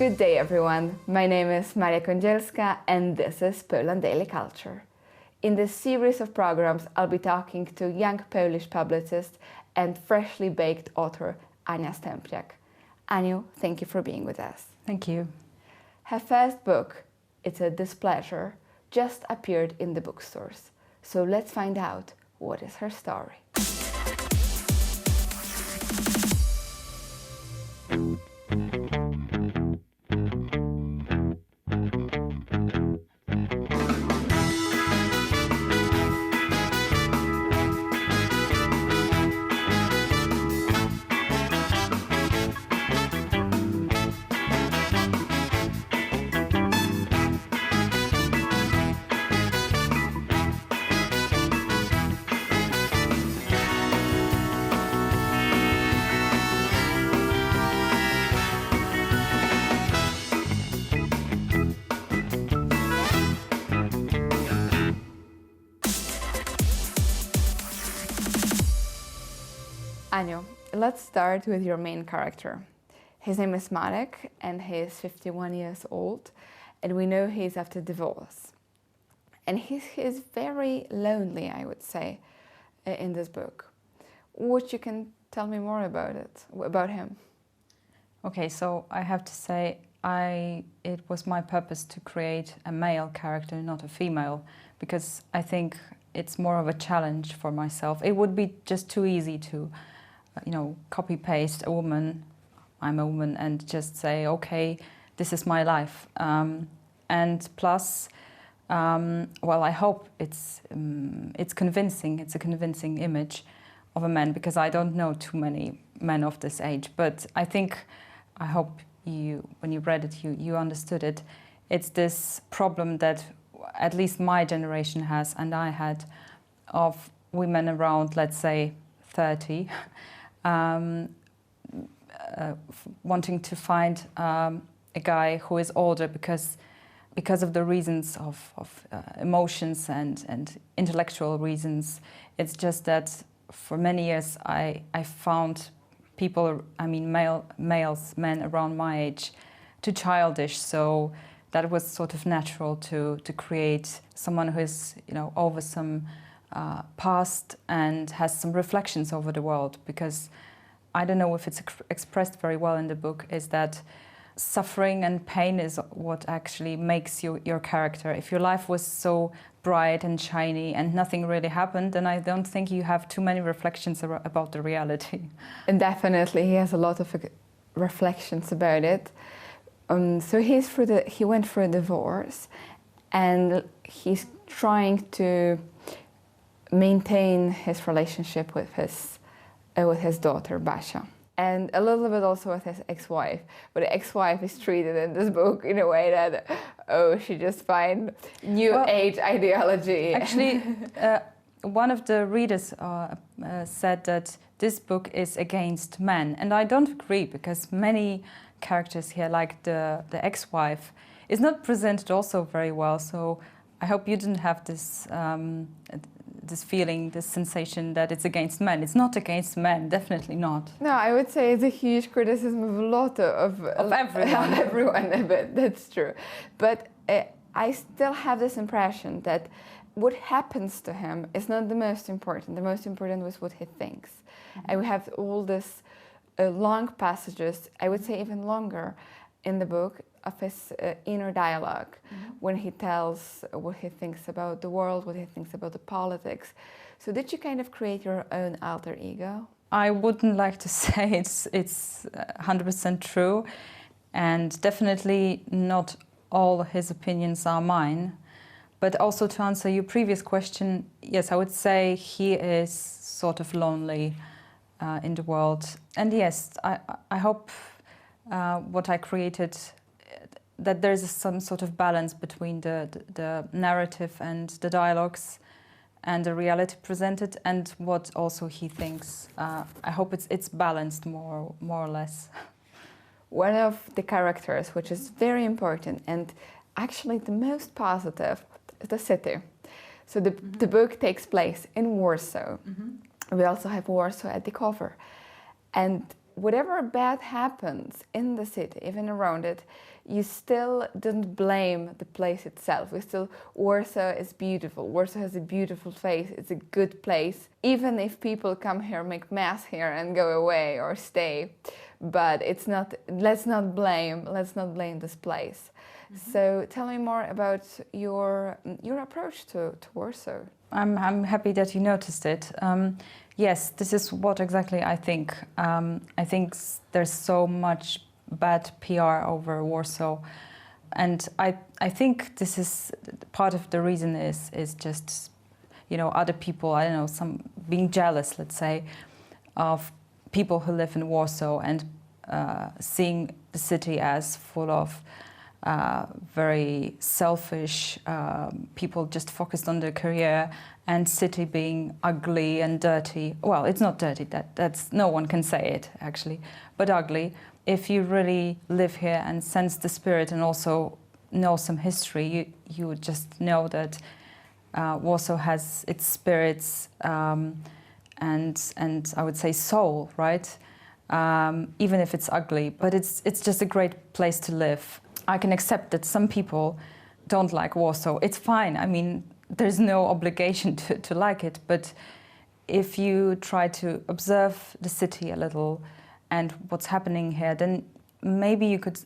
Good day, everyone. My name is Maria Kądzielska, and this is Poland Daily Culture. In this series of programs, I'll be talking to young Polish publicist and freshly baked author Ania Stępniak. Aniu, thank you for being with us. Thank you. Her first book, It's a Displeasure, just appeared in the bookstores. So let's find out what is her story. Aniu, let's start with your main character. His name is Malik, and he is 51 years old, and we know he's after divorce. And he's very lonely, I would say, in this book. What you can tell me more about him? Okay, so I have to say it was my purpose to create a male character, not a female, because I think it's more of a challenge for myself. It would be just too easy to copy-paste a woman, I'm a woman, and just say, okay, this is my life. And plus, well, I hope it's convincing. It's a convincing image of a man, because I don't know too many men of this age. But I hope when you read it, you understood it. It's this problem that at least my generation has, and I had, of women around, let's say, 30, wanting to find a guy who is older because of the reasons of emotions and intellectual reasons. It's just that for many years I found people, men around my age, too childish. So that was sort of natural to create someone who is over some past and has some reflections over the world, because I don't know if it's expressed very well in the book, is that suffering and pain is what actually makes your character. If your life was so bright and shiny and nothing really happened, then I don't think you have too many reflections about the reality. And definitely he has a lot of reflections about it. So he went for a divorce, and he's trying to maintain his relationship with his daughter Basia, and a little bit also with his ex-wife. But the ex-wife is treated in this book in a way that, she just finds new age ideology. Actually, one of the readers said that this book is against men, and I don't agree, because many characters here, like the ex-wife, is not presented also very well. So I hope you didn't have this feeling, this sensation that it's against men. It's not against men, definitely not. No, I would say it's a huge criticism of a lot of everyone. Everyone, but that's true. But I still have this impression that what happens to him is not the most important. The most important was what he thinks. Mm-hmm. And we have all this long passages, I would say even longer, in the book, of his inner dialogue, mm-hmm. when he tells what he thinks about the world, what he thinks about the politics. So did you kind of create your own alter ego? I wouldn't like to say it's 100% true, and definitely not all his opinions are mine. But also, to answer your previous question, yes, I would say he is sort of lonely in the world. And yes, I hope what I created, that there is some sort of balance between the narrative and the dialogues and the reality presented, and what also he thinks. I hope it's balanced more or less. One of the characters, which is very important and actually the most positive, is the city. So the book takes place in Warsaw. Mm-hmm. We also have Warsaw at the cover. And whatever bad happens in the city, even around it, you still don't blame the place itself. Warsaw is beautiful. Warsaw has a beautiful face. It's a good place. Even if people come here, make mess here and go away or stay. But let's not blame this place. Mm-hmm. So tell me more about your approach to Warsaw. I'm happy that you noticed it. Yes, this is what exactly I think. I think there's so much bad PR over Warsaw, and I think this is part of the reason is just, you know, other people, I don't know, some being jealous, let's say, of people who live in Warsaw and seeing the city as full of very selfish people just focused on their career, and city being ugly and dirty. Well, it's not dirty, that's no one can say it actually, but ugly. If you really live here and sense the spirit and also know some history, you would just know that Warsaw has its spirits and I would say soul, right? Even if it's ugly, but it's just a great place to live. I can accept that some people don't like Warsaw. It's fine. I mean, there's no obligation to like it, but if you try to observe the city a little and what's happening here, then maybe you could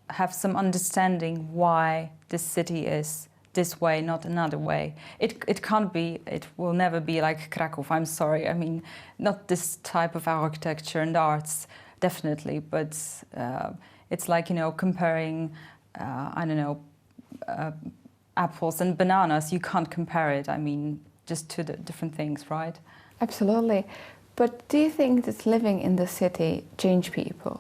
have some understanding why this city is this way, not another way. It can't be, it will never be like Kraków, I'm sorry. I mean, not this type of architecture and arts, definitely, but it's like, you know, comparing, I don't know, apples and bananas. You can't compare it, I mean, just two different things, right? Absolutely. But do you think that living in the city changed people?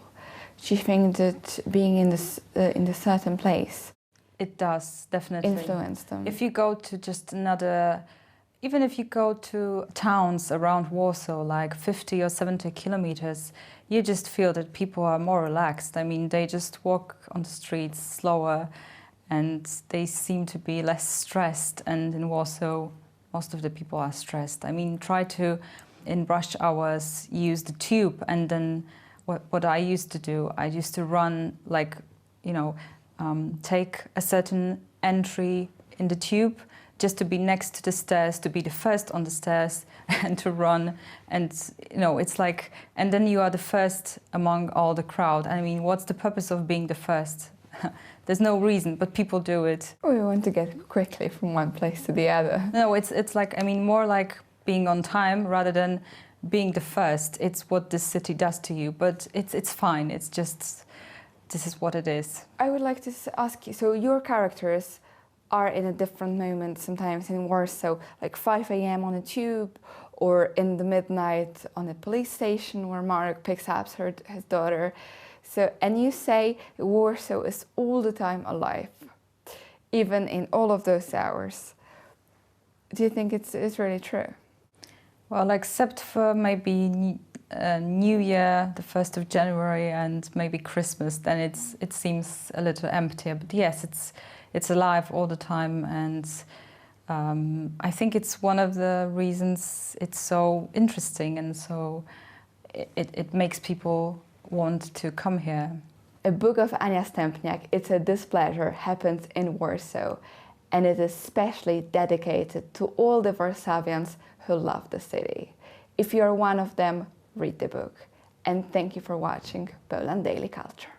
Do you think that being in a certain place, it does, definitely influence them? If you go to just another, even if you go to towns around Warsaw, like 50 or 70 kilometers, you just feel that people are more relaxed. I mean, they just walk on the streets slower and they seem to be less stressed. And in Warsaw, most of the people are stressed. I mean, try to, in rush hours, use the tube. And then what I used to do, I used to run, like, you know, take a certain entry in the tube just to be next to the stairs, to be the first on the stairs and to run. And, you know, it's like, and then you are the first among all the crowd. I mean, what's the purpose of being the first? There's no reason, but people do it. We want to get quickly from one place to the other. No, it's like, I mean, more like being on time rather than being the first. It's what this city does to you, but it's fine. It's just, this is what it is. I would like to ask you, so your characters are in a different moment sometimes in Warsaw, like 5 a.m. on a tube, or in the midnight on a police station where Marek picks up his daughter. So, and you say Warsaw is all the time alive, even in all of those hours. Do you think it's really true? Well, except for maybe New Year, the 1st of January, and maybe Christmas, then it seems a little emptier. But yes, it's alive all the time, and I think it's one of the reasons it's so interesting, and so it makes people want to come here. A book of Ania Stępniak, It's a Displeasure, happens in Warsaw, and it is specially dedicated to all the Warsavians who love the city. If you are one of them, read the book. And thank you for watching Poland Daily Culture.